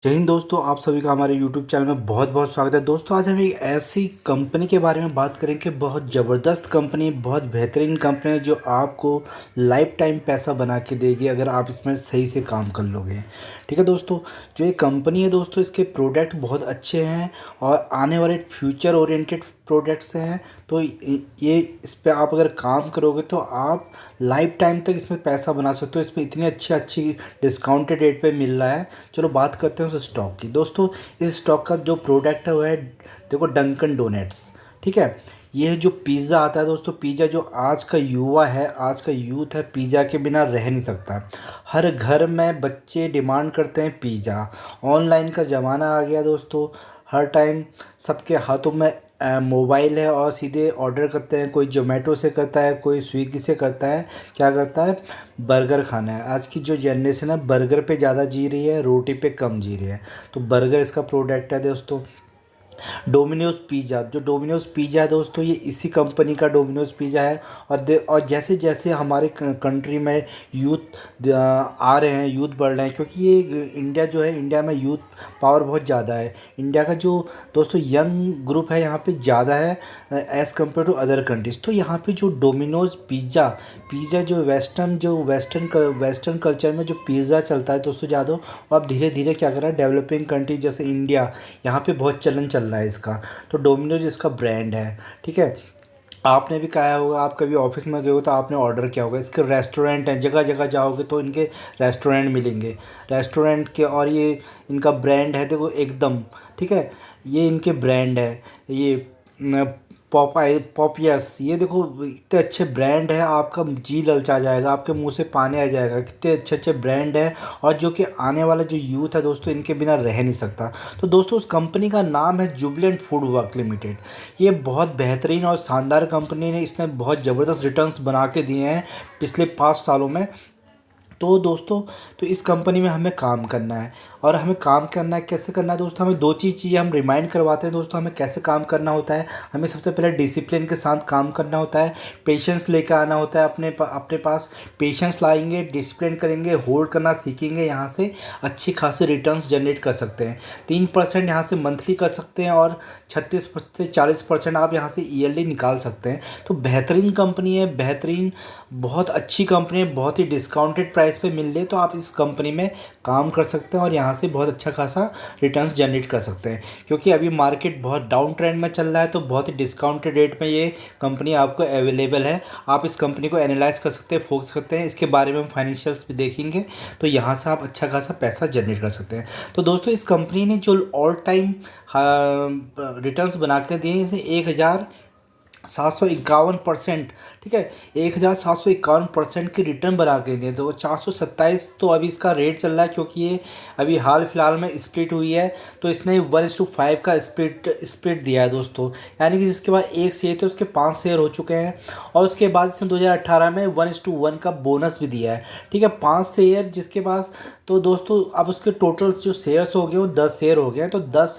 जय हिंद दोस्तों, आप सभी का हमारे YouTube चैनल में बहुत बहुत स्वागत है। दोस्तों आज हम एक ऐसी कंपनी के बारे में बात करेंगे, बहुत ज़बरदस्त कंपनी, बहुत बेहतरीन कंपनी है जो आपको लाइफ टाइम पैसा बना के देगी अगर आप इसमें सही से काम कर लोगे। ठीक है दोस्तों, जो ये कंपनी है दोस्तों, इसके प्रोडक्ट बहुत अच्छे हैं और आने वाले फ्यूचर ओरिएंटेड प्रोडक्ट्स हैं। तो ये इस पे आप अगर काम करोगे तो आप लाइफ टाइम तक इसमें पैसा बना सकते हो। इसमें इतनी अच्छी अच्छी डिस्काउंटेड रेट पे मिल रहा है। चलो बात करते हैं उस स्टॉक की। दोस्तों इस स्टॉक का जो प्रोडक्ट है वो है, देखो, डंकन डोनेट्स। ठीक है, ये जो पिज़्ज़ा आता है दोस्तों, पिज़्ज़ा जो आज का युवा है, आज का यूथ है, पिज़्ज़ा के बिना रह नहीं सकता। हर घर में बच्चे डिमांड करते हैं पिज़्ज़ा। ऑनलाइन का ज़माना आ गया दोस्तों, हर टाइम सबके हाथों में मोबाइल है और सीधे ऑर्डर करते हैं। कोई जोमेटो से करता है, कोई स्विगी से करता है। क्या करता है? बर्गर खाना है। आज की जो जनरेशन है बर्गर पे ज़्यादा जी रही है, रोटी पे कम जी रही है। तो बर्गर इसका प्रोडक्ट है दोस्तों। डोमिनोज़ पिज़्ज़ा, जो डोमिनोज़ पिज़्ज़ा है दोस्तों, ये इसी कंपनी का डोमिनोज़ पिज़्ज़ा है। और जैसे जैसे हमारे कंट्री में आ रहे हैं, यूथ बढ़ रहे हैं, क्योंकि ये इंडिया जो है, इंडिया में यूथ पावर बहुत ज़्यादा है। इंडिया का जो दोस्तों यंग ग्रुप है यहाँ पे ज़्यादा है as compare to other countries. तो यहाँ पे जो डोमिनोज़ पिज़्ज़ा पिज़्ज़ा जो वेस्टर्न कल्चर में जो पिज़्ज़ा चलता है दोस्तों ज़्यादा, वो अब धीरे धीरे क्या कर रहा है, डेवलपिंग कंट्री जैसे इंडिया, यहाँ पे बहुत चल रहा है इसका। तो डोमिनोज इसका ब्रांड है। ठीक है, आपने भी खाया होगा, आप कभी ऑफिस में गए हो तो आपने ऑर्डर किया होगा। इसके रेस्टोरेंट हैं, जगह जगह जाओगे तो इनके रेस्टोरेंट मिलेंगे, रेस्टोरेंट के। और ये इनका ब्रांड है, देखो, एकदम। ठीक है, ये इनके ब्रांड है। ये पॉपियस, ये देखो इतने अच्छे ब्रांड है, आपका जी ललचा जाएगा, आपके मुंह से पानी आ जाएगा। कितने अच्छे अच्छे ब्रांड है और जो कि आने वाला जो यूथ है दोस्तों, इनके बिना रह नहीं सकता। तो दोस्तों उस कंपनी का नाम है जुबिलेंट फूड वर्क लिमिटेड। ये बहुत बेहतरीन और शानदार कंपनी ने, इसने बहुत ज़बरदस्त रिटर्न्स बना के दिए हैं पिछले 5 सालों में। तो दोस्तों, तो इस कंपनी में हमें काम करना है। और हमें काम करना है, कैसे करना है दोस्तों? हमें दो चीज़ें हम रिमाइंड करवाते हैं दोस्तों, हमें कैसे काम करना होता है। हमें सबसे पहले डिसिप्लिन के साथ काम करना होता है, पेशेंस लेकर आना होता है अपने पास। पेशेंस लाएंगे, डिसिप्लिन करेंगे, होल्ड करना सीखेंगे, यहाँ से अच्छी खासी रिटर्न्स जनरेट कर सकते हैं। 3% यहाँ से मंथली कर सकते हैं और 36 से 40% आप यहाँ से ईयरली निकाल सकते हैं। तो बेहतरीन कंपनी है, बेहतरीन, बहुत अच्छी कंपनी है, बहुत ही डिस्काउंटेड प्राइस पे मिल रही है। तो आप इस कंपनी में काम कर सकते हैं और यहाँ से बहुत अच्छा खासा रिटर्न्स जनरेट कर सकते हैं। क्योंकि अभी मार्केट बहुत डाउन ट्रेंड में चल रहा है, तो बहुत ही डिस्काउंटेड रेट में ये कंपनी आपको अवेलेबल है। आप इस कंपनी को एनालाइज कर सकते हैं, फोकस करते हैं, इसके बारे में हम फाइनेंशियल्स भी देखेंगे। तो यहाँ से आप अच्छा खासा पैसा जनरेट कर सकते हैं। तो दोस्तों इस कंपनी ने जो ऑल टाइम रिटर्न्स बना के दिए थे, 1751%। ठीक है, 1751% की रिटर्न बना के दिए। तो 427 तो अभी इसका रेट चल रहा है, क्योंकि ये अभी हाल फिलहाल में स्प्लिट हुई है। तो इसने 1:5 का स्प्लिट दिया है दोस्तों। यानी कि जिसके बाद एक शेयर थे उसके 5 शेयर हो चुके हैं। और उसके बाद इसने 2018 में 1:1 का बोनस भी दिया है। ठीक है, 5 शेयर जिसके पास। तो दोस्तों अब उसके टोटल जो शेयर्स हो गए वो 10 शेयर हो गए हैं। तो 10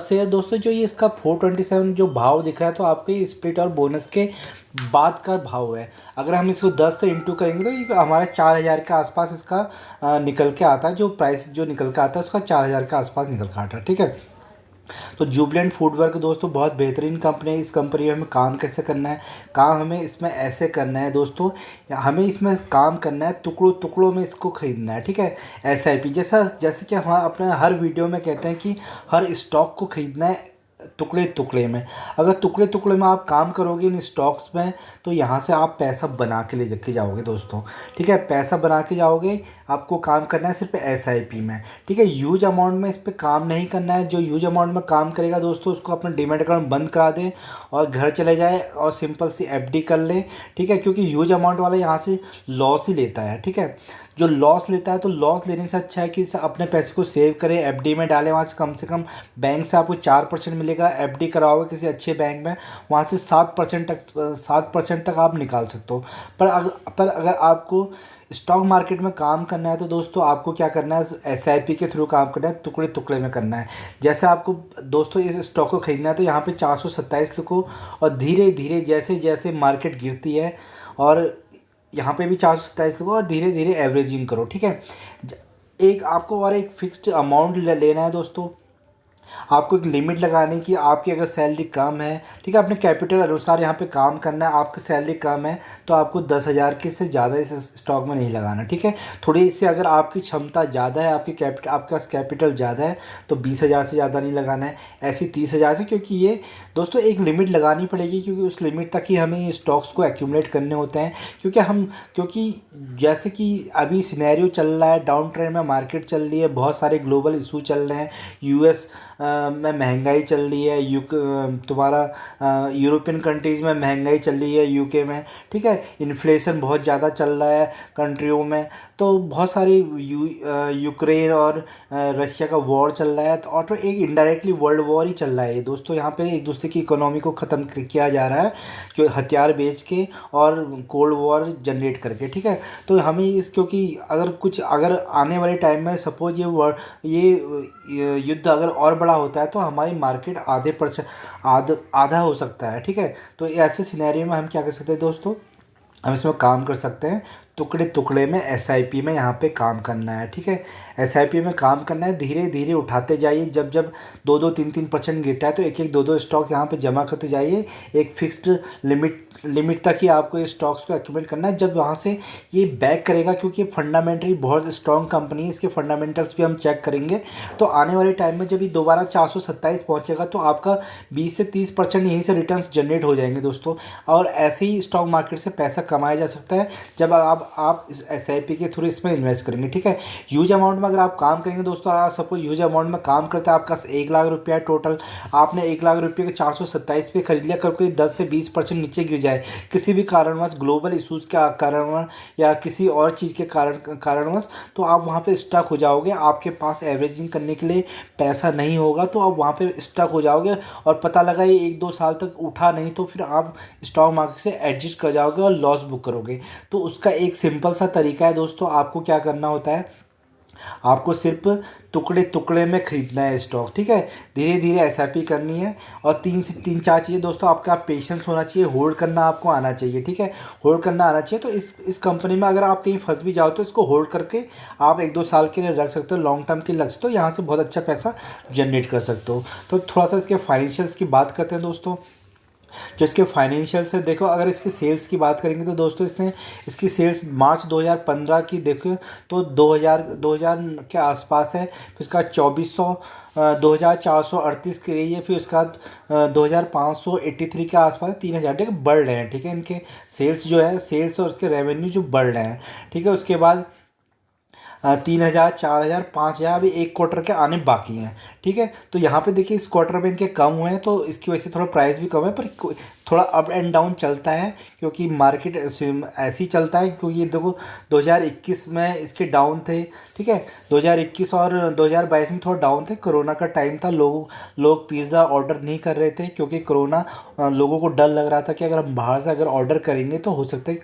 शेयर दोस्तों, जो ये इसका 427 जो भाव दिख रहा है, तो आपके स्प्लिट और बोनस के बाद का भाव है। अगर हम इसको 10 से इंटू करेंगे तो ये हमारा 4,000 के आसपास इसका निकल के आता है। जो प्राइस जो निकल के आता है उसका 4,000 के आसपास निकल के आता है। ठीक है, तो जुबिलेंट फूडवर्क दोस्तों बहुत बेहतरीन कंपनी है। इस कंपनी में हमें काम कैसे करना है? काम हमें इसमें ऐसे करना है दोस्तों, हमें इसमें काम करना है, टुकड़ों टुकड़ों में इसको खरीदना है। ठीक है, SIP जैसे कि हम अपने हर वीडियो में कहते हैं कि हर स्टॉक को खरीदना है टुकड़े टुकड़े में। अगर टुकड़े टुकड़े में आप काम करोगे इन स्टॉक्स में, तो यहाँ से आप पैसा बना के ले के जाओगे दोस्तों। ठीक है, पैसा बना के जाओगे। आपको काम करना है सिर्फ SIP में। ठीक है, ह्यूज अमाउंट में इस पर काम नहीं करना है। जो ह्यूज अमाउंट में काम करेगा दोस्तों, उसको अपना डीमैट अकाउंट बंद करा दे और घर चले जाए और सिंपल सी FD कर ले। ठीक है, क्योंकि ह्यूज अमाउंट वाला यहाँ से लॉस ही लेता है। ठीक है, जो लॉस लेता है, तो लॉस लेने से अच्छा है कि अपने पैसे को सेव करें, FD में डालें। वहाँ से कम बैंक से आपको 4% मिलेगा। FD कराओगे किसी अच्छे बैंक में, वहाँ से 7% तक आप निकाल सकते हो। पर अगर आपको स्टॉक मार्केट में काम करना है, तो दोस्तों आपको क्या करना है, SIP के थ्रू काम करना है, टुकड़े टुकड़े में करना है। जैसे आपको दोस्तों इस स्टॉक को खरीदना है, तो यहाँ पे 427 लिखो और धीरे धीरे जैसे जैसे मार्केट गिरती है, और यहाँ पे भी 427 लिखो और धीरे धीरे एवरेजिंग करो। ठीक है, एक आपको और एक फिक्स्ड अमाउंट लेना है दोस्तों। आपको एक लिमिट लगाने की, आपकी अगर सैलरी कम है, ठीक है, अपने कैपिटल अनुसार यहाँ पे काम करना है। आपकी सैलरी कम है तो आपको 10,000 के से ज़्यादा इस स्टॉक में नहीं लगाना, ठीक है। थोड़ी इससे अगर आपकी क्षमता ज़्यादा है, आपके पास कैपिटल ज़्यादा है, तो 20,000 से ज़्यादा नहीं लगाना है, ऐसी 30,000 से। क्योंकि ये दोस्तों एक लिमिट लगानी पड़ेगी, क्योंकि उस लिमिट तक ही हमें ये स्टॉक्स को एक्यूमुलेट करने होते हैं। क्योंकि जैसे कि अभी सिनेरियो चल रहा है, डाउन ट्रेंड में मार्केट चल रही है, बहुत सारे ग्लोबल इशू चल रहे हैं, यूएस में महंगाई चल रही है, तुम्हारा यूरोपियन कंट्रीज़ में महंगाई चल रही है, यूके में, ठीक है, इन्फ्लेशन बहुत ज़्यादा चल रहा है कंट्रियों में। तो बहुत सारी यूक्रेन और रशिया का वॉर चल रहा है, तो एक इनडायरेक्टली वर्ल्ड वॉर ही चल रहा है ये दोस्तों। यहाँ पे एक दूसरे की इकोनॉमी को ख़त्म किया जा रहा है, कि हथियार बेच के और कोल्ड वॉर जनरेट करके, ठीक है। तो हमें क्योंकि अगर आने वाले टाइम में सपोज ये युद्ध अगर और बड़ा होता है, तो हमारी मार्केट आधा हो सकता है, ठीक है। तो ऐसे सिनेरियो में हम क्या कर सकते हैं दोस्तों, हम इसमें काम कर सकते हैं, टुकड़े टुकड़े में एसआईपी में यहाँ पे काम करना है, ठीक है। एसआईपी में काम करना है, धीरे धीरे उठाते जाइए। जब जब 2-3% गिरता है तो एक एक दो स्टॉक यहाँ पे जमा करते जाइए। एक फिक्स्ड लिमिट तक ही आपको ये स्टॉक्स को एक्यूमुलेट करना है। जब वहाँ से ये बैक करेगा, क्योंकि ये फंडामेंटली बहुत स्ट्रॉन्ग कंपनी है, इसके फंडामेंटल्स भी हम चेक करेंगे, तो आने वाले टाइम में जब ये दोबारा 427 पहुँचेगा तो आपका 20 से 30% यहीं से रिटर्न्स जनरेट हो जाएंगे दोस्तों। और ऐसे ही स्टॉक मार्केट से पैसा कमाया जा सकता है जब आप इस एसआईपी के थ्रू इसमें इन्वेस्ट करेंगे, ठीक है। ह्यूज अमाउंट में अगर आप काम करेंगे दोस्तों, आप सपोज ह्यूज अमाउंट में काम करते हैं, आपका 1 लाख रुपया टोटल, आपने 1 लाख रुपये के 427 पे खरीद लिया, करके 10 से 20% नीचे गिर जाए किसी भी कारणवश, ग्लोबल इशूज़ के कारणवश या किसी और चीज़ के कारणवश, तो आप वहाँ पे स्टक हो जाओगे। आपके पास एवरेजिंग करने के लिए पैसा नहीं होगा, तो आप वहाँ पे स्टक हो जाओगे। और पता लगा ये 1-2 साल तक उठा नहीं, तो फिर आप स्टॉक मार्केट से एडजस्ट कर जाओगे और लॉस बुक करोगे। तो उसका एक सिंपल सा तरीका है दोस्तों, आपको क्या करना होता है, आपको सिर्फ टुकड़े टुकड़े में खरीदना है स्टॉक, ठीक है। धीरे धीरे एसआईपी करनी है। और 3 से 4 चीज़ें दोस्तों, आपका पेशेंस होना चाहिए, होल्ड करना आपको आना चाहिए, ठीक है। होल्ड करना आना चाहिए। तो इस कंपनी में अगर आप कहीं फंस भी जाओ तो इसको होल्ड करके आप 1-2 साल के लिए रख सकते हो, लॉन्ग टर्म के लक्ष्य, तो यहाँ से बहुत अच्छा पैसा जनरेट कर सकते हो। तो थोड़ा सा इसके फाइनेंशियल्स की बात करते हैं दोस्तों। जो इसके फाइनेंशियल से देखो, अगर इसकी सेल्स की बात करेंगे तो दोस्तों इसकी सेल्स मार्च 2015 की देखो तो 2000 के आसपास है। फिर उसका 2438 की रही है। फिर उसका 2583 के आसपास 3000, ठीक है, बढ़ रहे हैं, ठीक है। इनके सेल्स जो है, सेल्स और उसके रेवेन्यू जो बढ़ रहे हैं, ठीक है। उसके बाद 3,000, 4,000, 5,000 अभी एक क्वार्टर के आने बाकी हैं, ठीक है। तो यहाँ पे देखिए इस क्वार्टर में इनके कम हुए हैं, तो इसकी वजह से थोड़ा प्राइस भी कम है, पर थोड़ा अप एंड डाउन चलता है, क्योंकि मार्केट ऐसे ही चलता है। क्योंकि देखो 2021 में इसके डाउन थे, ठीक है, 2021 और 2022 में थोड़ा डाउन थे। कोरोना का टाइम था, लोग पिज़्ज़ा ऑर्डर नहीं कर रहे थे, क्योंकि कोरोना, लोगों को डर लग रहा था कि अगर हम बाहर से अगर ऑर्डर करेंगे तो हो सकता है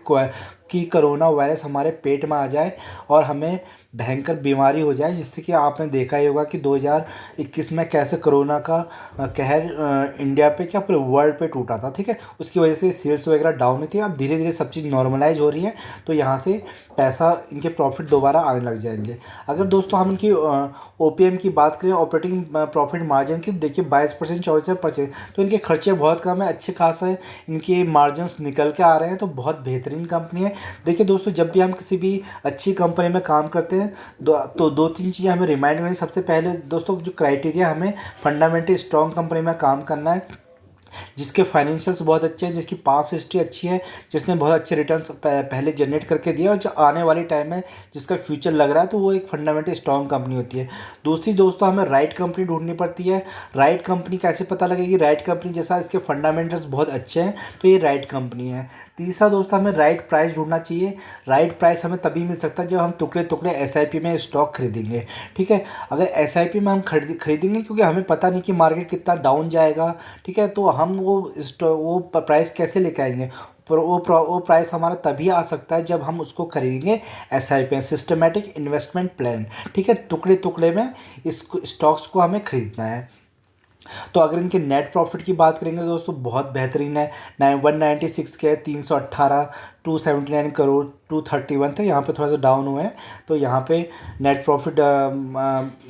कि कोरोना वायरस हमारे पेट में आ जाए और हमें भयंकर बीमारी हो जाए। जिससे कि आपने देखा ही होगा कि 2021 में कैसे कोरोना का कहर इंडिया पे क्या पूरे वर्ल्ड पे टूटा था, ठीक है। उसकी वजह से सेल्स वगैरह डाउन हुई थी। अब धीरे धीरे सब चीज़ नॉर्मलाइज हो रही है, तो यहाँ से पैसा, इनके प्रॉफिट दोबारा आने लग जाएंगे। अगर दोस्तों हम इनकी ओपीएम की बात करें, ऑपरेटिंग प्रॉफिट मार्जिन की, देखिए 22%, 24%, तो इनके खर्चे बहुत कम है, अच्छे खासा है, इनके मार्जिन्स निकल के आ रहे हैं। तो बहुत बेहतरीन कंपनी है। देखिए दोस्तों, जब भी हम किसी भी अच्छी कंपनी में काम करते हैं तो 2-3 चीज़ें हमें रिमाइंड करनी। सबसे पहले दोस्तों, जो क्राइटेरिया, हमें फंडामेंटली स्ट्रॉन्ग कंपनी में काम करना है, जिसके फाइनेंशियल्स बहुत अच्छे हैं, जिसकी पास हिस्ट्री अच्छी है, जिसने बहुत अच्छे रिटर्न्स पहले जनरेट करके दिया, और जो आने वाले टाइम में जिसका फ्यूचर लग रहा है, तो वो एक फंडामेंटली स्ट्रॉन्ग कंपनी होती है। दूसरी दोस्तों, हमें राइट कंपनी ढूंढनी पड़ती है। राइट कंपनी कैसे पता लगेगी? राइट कंपनी जैसा इसके फंडामेंटल्स बहुत अच्छे हैं, तो ये राइट कंपनी है। तीसरा दोस्तों, हमें राइट प्राइस ढूंढना चाहिए। राइट प्राइस हमें तभी मिल सकता है जब हम टुकड़े टुकड़े एसआईपी में स्टॉक खरीदेंगे, ठीक है। अगर एसआईपी में हम खरीदेंगे, क्योंकि हमें पता नहीं कि मार्केट कितना डाउन जाएगा, ठीक है, तो हम वो प्राइस कैसे लेके आएंगे? पर वो प्राइस हमारा तभी आ सकता है जब हम उसको खरीदेंगे एसआईपी, सिस्टमेटिक इन्वेस्टमेंट प्लान, ठीक है। टुकड़े टुकड़े में इस स्टॉक्स को हमें खरीदना है। तो अगर इनके नेट प्रॉफिट की बात करेंगे दोस्तों, बहुत बेहतरीन है। 196 के, 318, 279 करोड़ 231 थे, यहाँ पे थोड़ा सा डाउन हुए हैं। तो यहाँ पे नेट प्रॉफिट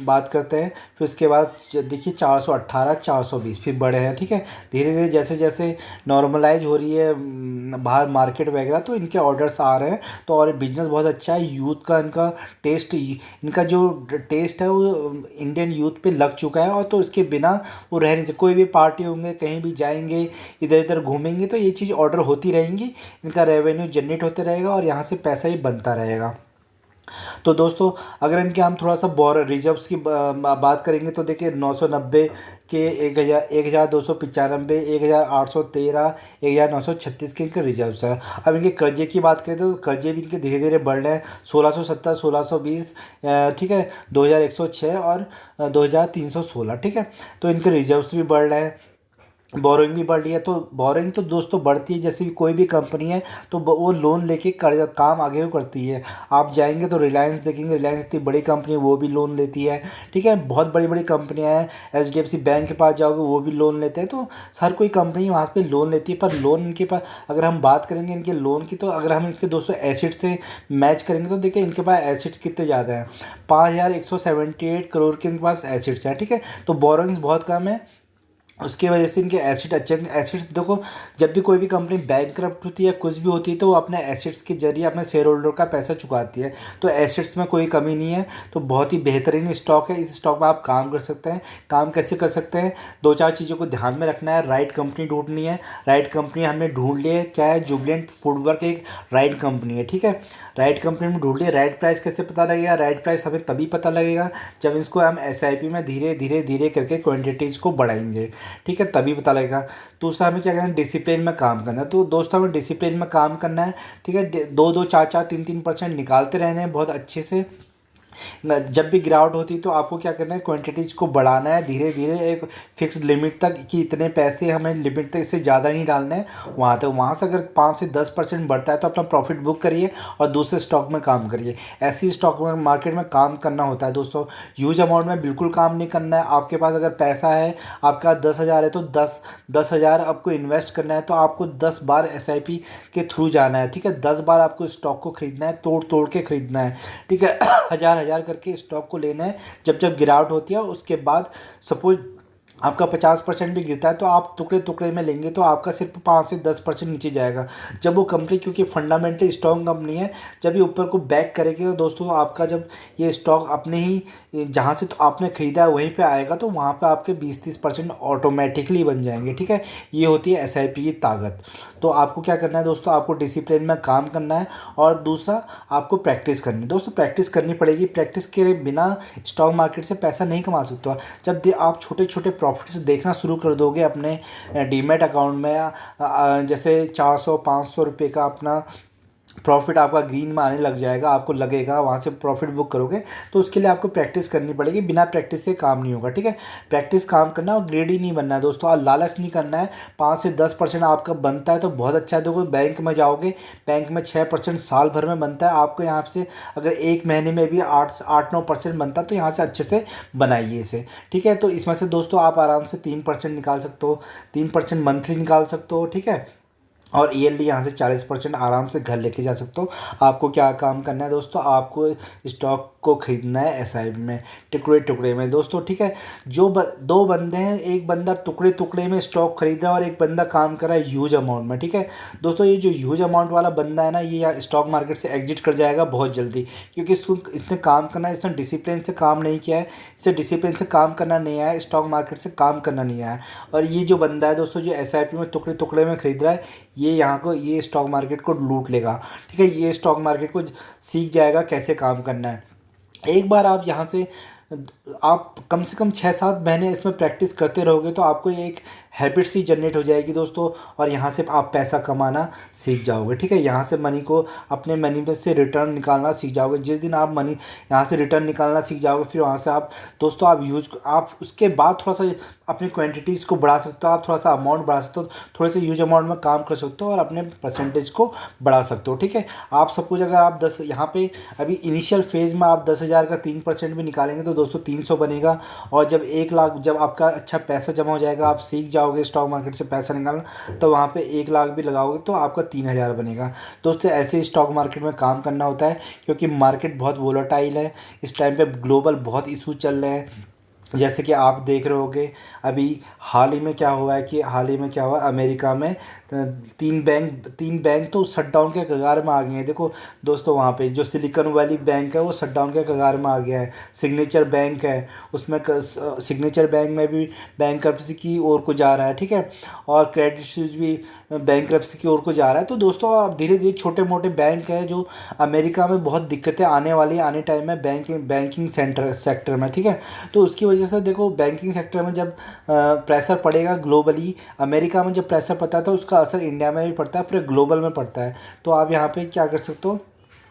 बात करते हैं। फिर उसके बाद देखिए 418 420 फिर बढ़े हैं, ठीक है। धीरे धीरे जैसे जैसे नॉर्मलाइज हो रही है बाहर मार्केट वगैरह, तो इनके ऑर्डर्स आ रहे हैं। तो और बिजनेस बहुत अच्छा है। यूथ का इनका टेस्ट, इनका जो टेस्ट है वो इंडियन यूथ पे लग चुका है। और तो इसके बिना वो रह नहीं सकते। कोई भी पार्टी होंगे, कहीं भी जाएंगे, इधर इधर घूमेंगे, तो ये चीज़ ऑर्डर होती रहेंगी, इनका रेवेन्यू जनरेट होते रहेगा और यहाँ से पैसा ही बनता रहेगा। तो दोस्तों अगर इनके हम थोड़ा सा बोर रिजर्व्स की बात करेंगे, तो देखिए 990 के 1295, 1813, 1936 के इनके रिजर्व्स है। अब इनके कर्जे की बात करें तो कर्जे भी इनके धीरे धीरे बढ़ रहे हैं। 1670, 1620, ठीक है, 2106 और 2316, ठीक है। तो इनके रिजर्व्स भी बढ़ रहे हैं, बोरोइंग भी बढ़ रही है। तो बोरोइंग तो दोस्तों बढ़ती है, जैसे भी कोई भी कंपनी है तो वो लोन लेके कर काम आगे वो करती है। आप जाएंगे तो रिलायंस देखेंगे, रिलायंस इतनी बड़ी कंपनी है, वो भी लोन लेती है, ठीक है। बहुत बड़ी बड़ी कंपनियां हैं, HDFC बैंक के पास जाओगे वो भी लोन लेते हैं। तो हर कोई कंपनी वहाँ पे लोन लेती है। पर लोन इनके पास अगर हम बात करेंगे इनके लोन की, तो अगर हम इनके दोस्तों एसिड से मैच करेंगे तो देखिए इनके पास एसिड्स कितने ज़्यादा हैं। 5178 करोड़ के इनके पास एसिड्स हैं, ठीक है। तो बोरोइंग्स बहुत कम है, उसकी वजह से इनके एसिड अच्छे। एसिड्स देखो, जब भी कोई भी कंपनी बैंकरप्ट होती है, कुछ भी होती है, तो वो अपने एसिड्स के जरिए अपने शेयर होल्डर का पैसा चुकाती है। तो एसिड्स में कोई कमी नहीं है। तो बहुत ही बेहतरीन स्टॉक है। इस स्टॉक में आप काम कर सकते हैं। काम कैसे कर सकते हैं? दो चार चीज़ों को ध्यान में रखना है। राइट कंपनी ढूंढनी है। राइट कंपनी हमने ढूंढ ली है, क्या है, जुबिलेंट फूडवर्क एक राइट कंपनी है, ठीक है। राइट कंपनी में ढूंढ लिया। राइट प्राइस कैसे पता लगेगा? राइट प्राइस हमें तभी पता लगेगा जब इसको हम SIP में धीरे धीरे धीरे करके क्वांटिटीज़ को बढ़ाएंगे, ठीक है, तभी पता लगेगा। दूसरा हमें क्या करना है? डिसिप्लिन में काम करना है। तो दोस्तों हमें डिसिप्लिन में काम करना है, ठीक है। 2-2, 4-4, 3-3% निकालते रहने हैं बहुत अच्छे से। जब भी गिरावट होती है तो आपको क्या करना है? क्वांटिटीज़ को बढ़ाना है धीरे धीरे एक फिक्स लिमिट तक, कि इतने पैसे हमें लिमिट तक से ज़्यादा नहीं डालना है वहाँ तक। वहाँ से अगर 5 से 10% बढ़ता है तो अपना प्रॉफिट बुक करिए और दूसरे स्टॉक में काम करिए। ऐसी स्टॉक में मार्केट में काम करना होता है दोस्तों। ह्यूज अमाउंट में बिल्कुल काम नहीं करना है। आपके पास अगर पैसा है, आपका 10,000 है, तो 10,000 आपको इन्वेस्ट करना है। तो आपको 10 बार SIP के थ्रू जाना है, ठीक है। 10 बार आपको स्टॉक को खरीदना है, तोड़ तोड़ के खरीदना है, ठीक है। हज़ार हज़ार करके स्टॉक को लेना है जब जब गिरावट होती है। उसके बाद सपोज आपका 50% भी गिरता है तो आप टुकड़े टुकड़े में लेंगे तो आपका सिर्फ 5 से 10% नीचे जाएगा। जब वो कंपनी, क्योंकि फंडामेंटली स्ट्रॉन्ग कंपनी है, जब ये ऊपर को बैक करेगी तो दोस्तों आपका जब ये स्टॉक अपने ही जहाँ से तो आपने ख़रीदा है वहीं पे आएगा, तो वहाँ पे आपके 20-30% ऑटोमेटिकली बन जाएंगे, ठीक है। ये होती है SIP की ताकत। तो आपको क्या करना है दोस्तों? आपको डिसिप्लिन में काम करना है और दूसरा आपको प्रैक्टिस करनी है। दोस्तों प्रैक्टिस करनी पड़ेगी। प्रैक्टिस के बिना स्टॉक मार्केट से पैसा नहीं कमा सकते हो। जब आप छोटे छोटे प्रॉफिट्स देखना शुरू कर दोगे अपने डीमैट अकाउंट में, जैसे 400-500 रुपये का अपना प्रॉफिट आपका ग्रीन में आने लग जाएगा, आपको लगेगा वहाँ से प्रॉफिट बुक करोगे, तो उसके लिए आपको प्रैक्टिस करनी पड़ेगी। बिना प्रैक्टिस से काम नहीं होगा, ठीक है। प्रैक्टिस काम करना और ग्रेडी नहीं बनना है दोस्तों, और लालच नहीं करना है। 5 से 10% आपका बनता है तो बहुत अच्छा है। देखो बैंक में जाओगे, बैंक में 6% साल भर में बनता है। आपको यहाँ से अगर एक महीने में भी 8-9% बनता है तो यहाँ से अच्छे से बनाइए इसे, ठीक है। तो इसमें से दोस्तों आप आराम से 3% निकाल सकते हो, 3% मंथली निकाल सकते हो, ठीक है। और ईयरली यहाँ से 40% आराम से घर लेके जा सकते हो। आपको क्या काम करना है दोस्तों? आपको स्टॉक को खरीदना है SIP में, टुकड़े टुकड़े में दोस्तों, ठीक है। दो बंदे हैं, एक बंदा टुकड़े टुकड़े में स्टॉक खरीद रहा है और एक बंदा काम कर रहा है ह्यूज अमाउंट में, ठीक है। दोस्तों ये जो ह्यूज अमाउंट वाला बंदा है ना, ये स्टॉक मार्केट से एग्जिट कर जाएगा बहुत जल्दी, क्योंकि इसने काम करना है, इसने डिसिप्लिन से काम नहीं किया है, इसे डिसिप्लिन से काम करना नहीं आया, स्टॉक मार्केट से काम करना नहीं आया। और ये जो बंदा है दोस्तों जो SIP में टुकड़े टुकड़े में खरीद रहा है, ये स्टॉक मार्केट को लूट लेगा, ठीक है। ये स्टॉक मार्केट को सीख जाएगा कैसे काम करना है। एक बार आप यहाँ से आप कम से कम 6-7 महीने इसमें प्रैक्टिस करते रहोगे तो आपको ये एक हैबिट सी जनरेट हो जाएगी दोस्तों, और यहाँ से आप पैसा कमाना सीख जाओगे, ठीक है। यहाँ से मनी को, अपने मनी में से रिटर्न निकालना सीख जाओगे। जिस दिन आप मनी यहाँ से रिटर्न निकालना सीख जाओगे, फिर वहाँ से आप दोस्तों आप उसके बाद थोड़ा सा अपनी क्वांटिटीज़ को बढ़ा सकते हो, आप थोड़ा सा अमाउंट बढ़ा सकते हो, थोड़े से ह्यूज अमाउंट में काम कर सकते हो और अपने परसेंटेज को बढ़ा सकते हो। ठीक है, आप सपोज अगर आप 10 यहाँ पे अभी इनिशियल फेज़ में आप 10,000 का 3% भी निकालेंगे तो दोस्तों 300 बनेगा। और जब 1 लाख, जब आपका अच्छा पैसा जमा हो जाएगा, आप सीख जाओगे स्टॉक मार्केट से पैसा निकालना, तो वहाँ पे 1 लाख भी लगाओगे तो आपका 3,000 बनेगा। दोस्तों ऐसे ही स्टॉक मार्केट में काम करना होता है, क्योंकि मार्केट बहुत वोलेटाइल है। इस टाइम पे ग्लोबल बहुत इशू चल रहे हैं, जैसे कि आप देख रहे होगे अभी हाल ही में क्या हुआ है कि हाल ही में क्या हुआ अमेरिका में, 3 बैंक तो शट डाउन के कगार में आ गए हैं। देखो दोस्तों, वहाँ पे जो सिलिकॉन वैली बैंक है वो शट डाउन के कगार में आ गया है। सिग्नेचर बैंक है, उसमें सिग्नेचर बैंक में भी बैंक्रप्सी की ओर को जा रहा है। ठीक है, और क्रेडिट स्विस भी बैंक्रप्सी की ओर को जा रहा है। तो दोस्तों अब धीरे धीरे छोटे मोटे बैंक है जो अमेरिका में बहुत दिक्कतें आने वाली आने टाइम में बैंकिंग सेक्टर में। ठीक है, तो उसकी वजह से देखो बैंकिंग सेक्टर में जब प्रेशर पड़ेगा ग्लोबली, अमेरिका में जब प्रेशर पड़ता है तो उसका असर इंडिया में भी पड़ता है, पूरे ग्लोबल में पड़ता है। तो आप यहाँ पे क्या कर सकते हो,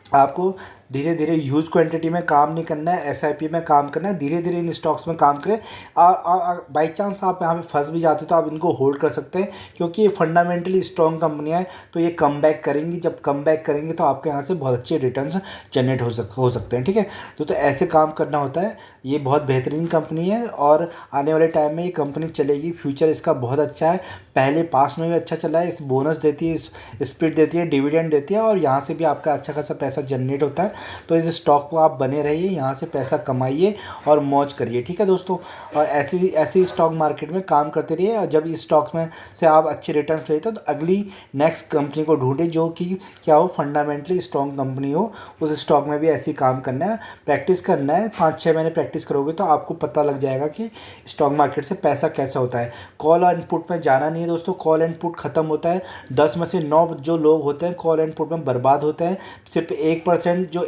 आपको धीरे धीरे ह्यूज क्वांटिटी में काम नहीं करना है, एसआईपी में काम करना है, धीरे धीरे इन स्टॉक्स में काम करें। बाई चांस आप यहाँ पे फंस भी जाते हो तो आप इनको होल्ड कर सकते हैं, क्योंकि ये फंडामेंटली स्ट्रॉन्ग कंपनियाँ हैं। तो ये कम बैक करेंगी, जब कम बैक करेंगे तो आपके यहाँ से बहुत अच्छे रिटर्न्स जनरेट हो सकते हैं। ठीक है, तो ऐसे काम करना होता है। ये बहुत बेहतरीन कंपनी है और आने वाले टाइम में ये कंपनी चलेगी, फ्यूचर इसका बहुत अच्छा है। पहले पास्ट में भी अच्छा चला है, इस बोनस देती है, स्प्लिट देती है, डिविडेंड देती है, और यहाँ से भी आपका अच्छा खासा पैसा जनरेट होता है। तो इस स्टॉक को आप बने रहिए, यहाँ से पैसा कमाइए और मौज करिए। ठीक है दोस्तों, और ऐसी स्टॉक मार्केट में काम करते रहिए, और जब इस स्टॉक में से आप अच्छे रिटर्न्स लेते हो तो अगली नेक्स्ट कंपनी को ढूंढे जो कि क्या हो, फंडामेंटली स्ट्रॉन्ग कंपनी हो। उस स्टॉक में भी ऐसे ही काम करना है, प्रैक्टिस करना है। 5-6 महीने प्रैक्टिस करोगे तो आपको पता लग जाएगा कि स्टॉक मार्केट से पैसा कैसा होता है। कॉल और इनपुट में जाना नहीं है दोस्तों, कॉल एंड पुट खत्म होता है। 10 में से 9 जो लोग होते हैं कॉल एंड पुट में बर्बाद होते हैं। सिर्फ 1% जो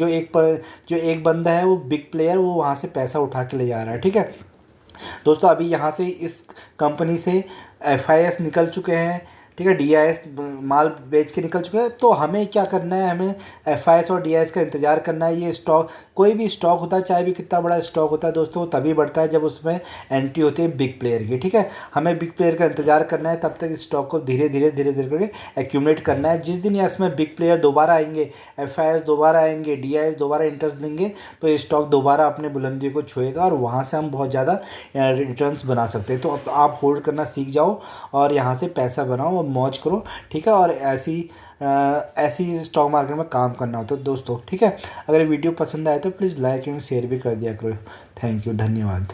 एक बंदा है वो बिग प्लेयर, वो वहाँ से पैसा उठा के ले जा रहा है। ठीक है दोस्तों, अभी यहाँ से इस कंपनी से FIS निकल चुके हैं। ठीक है, DIS माल बेच के निकल चुके हैं। तो हमें क्या करना है, हमें FIS और DIS का इंतज़ार करना है। ये स्टॉक, कोई भी स्टॉक होता है, चाहे भी कितना बड़ा स्टॉक होता है दोस्तों, तभी बढ़ता है जब उसमें एंट्री होती है बिग प्लेयर की। ठीक है, हमें बिग प्लेयर का इंतज़ार करना है, तब तक इस स्टॉक को धीरे धीरे करके एक्यूमुलेट करना है। जिस दिन इसमें बिग प्लेयर दोबारा आएंगे, FIS दोबारा आएंगे, DIS दोबारा इंटरेस्ट देंगे, तो ये स्टॉक दोबारा अपने बुलंदी को छुएगा और वहाँ से हम बहुत ज़्यादा रिटर्न्स बना सकते हैं। तो अब आप होल्ड करना सीख जाओ और यहाँ से पैसा बनाओ और मौज करो। ठीक है, और ऐसी स्टॉक मार्केट में काम करना होता है दोस्तों। ठीक है, अगर वीडियो पसंद आए तो प्लीज़ लाइक एंड शेयर भी कर दिया करो। थैंक यू, धन्यवाद।